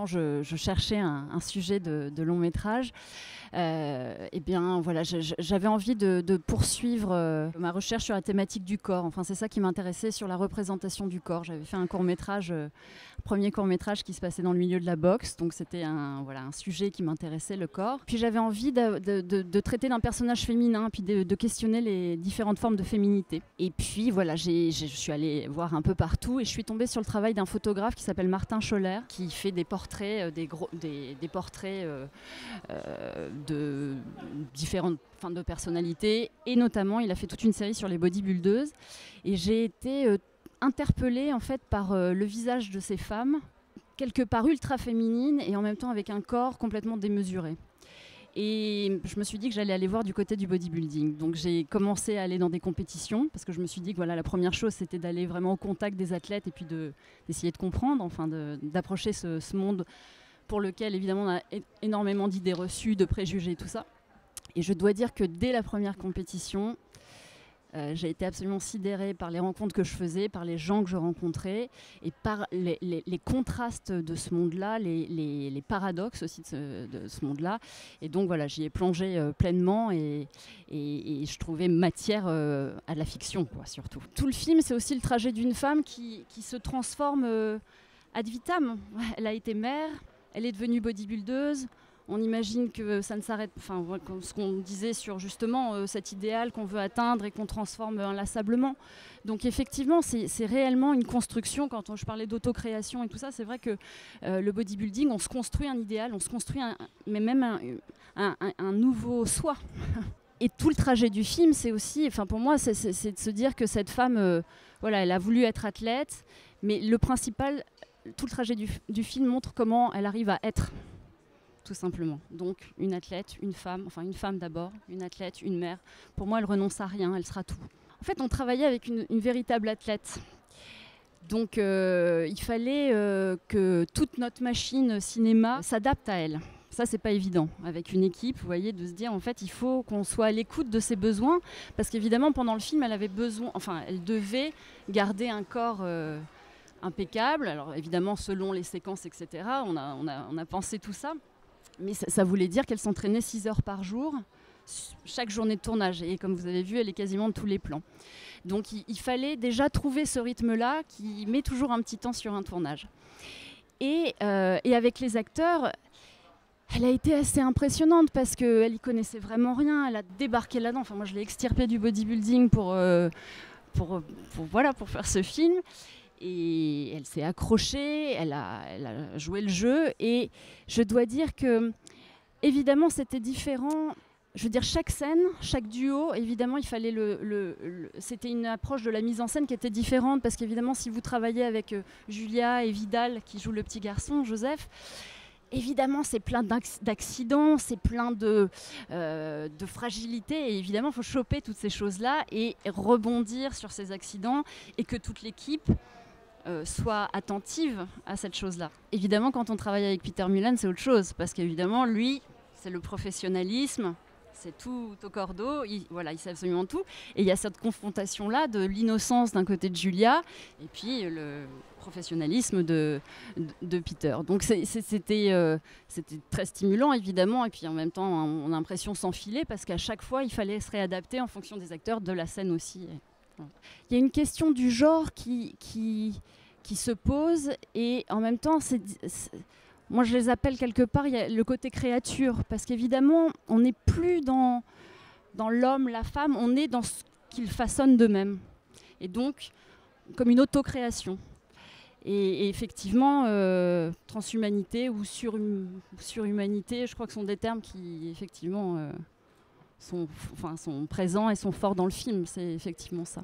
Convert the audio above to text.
quand je cherchais un sujet de long métrage, eh bien, voilà, j'avais envie de poursuivre ma recherche sur la thématique du corps. Enfin, c'est ça qui m'intéressait, sur la représentation du corps. J'avais fait un court-métrage, premier court-métrage qui se passait dans le milieu de la boxe, donc c'était un sujet qui m'intéressait, le corps. Puis j'avais envie de traiter d'un personnage féminin, puis de questionner les différentes formes de féminité. Et puis voilà, je suis allée voir un peu partout et je suis tombée sur le travail d'un photographe qui s'appelle Martin Scholler, qui fait des portraits, des portraits de différentes de personnalités, et notamment il a fait toute une série sur les bodybuildeuses, et j'ai été interpellée en fait par le visage de ces femmes, quelque part ultra féminines et en même temps avec un corps complètement démesuré. Et je me suis dit que j'allais aller voir du côté du bodybuilding. Donc j'ai commencé à aller dans des compétitions, parce que je me suis dit que voilà, la première chose c'était d'aller vraiment au contact des athlètes et puis d'essayer de comprendre, enfin d'approcher ce monde pour lequel évidemment on a énormément d'idées reçues, de préjugés, tout ça. Et je dois dire que dès la première compétition, j'ai été absolument sidérée par les rencontres que je faisais, par les gens que je rencontrais et par les contrastes de ce monde-là, les paradoxes aussi de ce monde-là. Et donc voilà, j'y ai plongé pleinement et je trouvais matière à la fiction, quoi, surtout. Tout le film, c'est aussi le trajet d'une femme qui se transforme ad vitam. Elle a été mère, elle est devenue bodybuildeuse. On imagine que ça ne s'arrête, enfin, ce qu'on disait sur justement cet idéal qu'on veut atteindre et qu'on transforme inlassablement. Donc effectivement, c'est réellement une construction. Quand je parlais d'autocréation et tout ça, c'est vrai que le bodybuilding, on se construit un idéal, on se construit un nouveau soi. Et tout le trajet du film, c'est aussi, enfin pour moi, c'est de se dire que cette femme, voilà, elle a voulu être athlète, mais le principal, tout le trajet du film montre comment elle arrive à être. Tout simplement. Donc une athlète, une femme d'abord, une athlète, une mère. Pour moi, elle renonce à rien, elle sera tout. En fait, on travaillait avec une véritable athlète. Donc il fallait que toute notre machine cinéma s'adapte à elle. Ça, c'est pas évident avec une équipe, vous voyez, de se dire en fait, il faut qu'on soit à l'écoute de ses besoins, parce qu'évidemment, pendant le film, elle avait besoin, enfin, elle devait garder un corps impeccable. Alors évidemment, selon les séquences, etc. On a pensé tout ça. Mais ça voulait dire qu'elle s'entraînait 6 heures par jour, chaque journée de tournage. Et comme vous avez vu, elle est quasiment de tous les plans. Donc il fallait déjà trouver ce rythme-là qui met toujours un petit temps sur un tournage. Et avec les acteurs, elle a été assez impressionnante parce qu'elle n'y connaissait vraiment rien. Elle a débarqué là-dedans. Enfin, moi, je l'ai extirpée du bodybuilding pour faire ce film. Et elle s'est accrochée, elle a joué le jeu. Et je dois dire que, évidemment, c'était différent. Je veux dire, chaque scène, chaque duo, évidemment, il fallait c'était une approche de la mise en scène qui était différente. Parce qu'évidemment, si vous travaillez avec Julia et Vidal, qui jouent le petit garçon, Joseph, évidemment, c'est plein d'accidents, c'est plein de fragilité. Et évidemment, il faut choper toutes ces choses-là et rebondir sur ces accidents et que toute l'équipe soit attentive à cette chose-là. Évidemment, quand on travaille avec Peter Mullan, c'est autre chose, parce qu'évidemment, lui, c'est le professionnalisme, c'est tout au cordeau, il sait absolument tout. Et il y a cette confrontation-là de l'innocence d'un côté de Julia, et puis le professionnalisme de Peter. Donc c'était très stimulant, évidemment, et puis en même temps, on a l'impression s'enfiler, parce qu'à chaque fois, il fallait se réadapter en fonction des acteurs, de la scène aussi. Il y a une question du genre qui se pose, et en même temps, moi je les appelle quelque part, il y a le côté créature, parce qu'évidemment, on n'est plus dans l'homme, la femme, on est dans ce qu'ils façonnent d'eux-mêmes. Et donc, comme une autocréation. Et effectivement, transhumanité ou surhumanité, je crois que ce sont des termes qui, effectivement, sont présents et sont forts dans le film, c'est effectivement ça.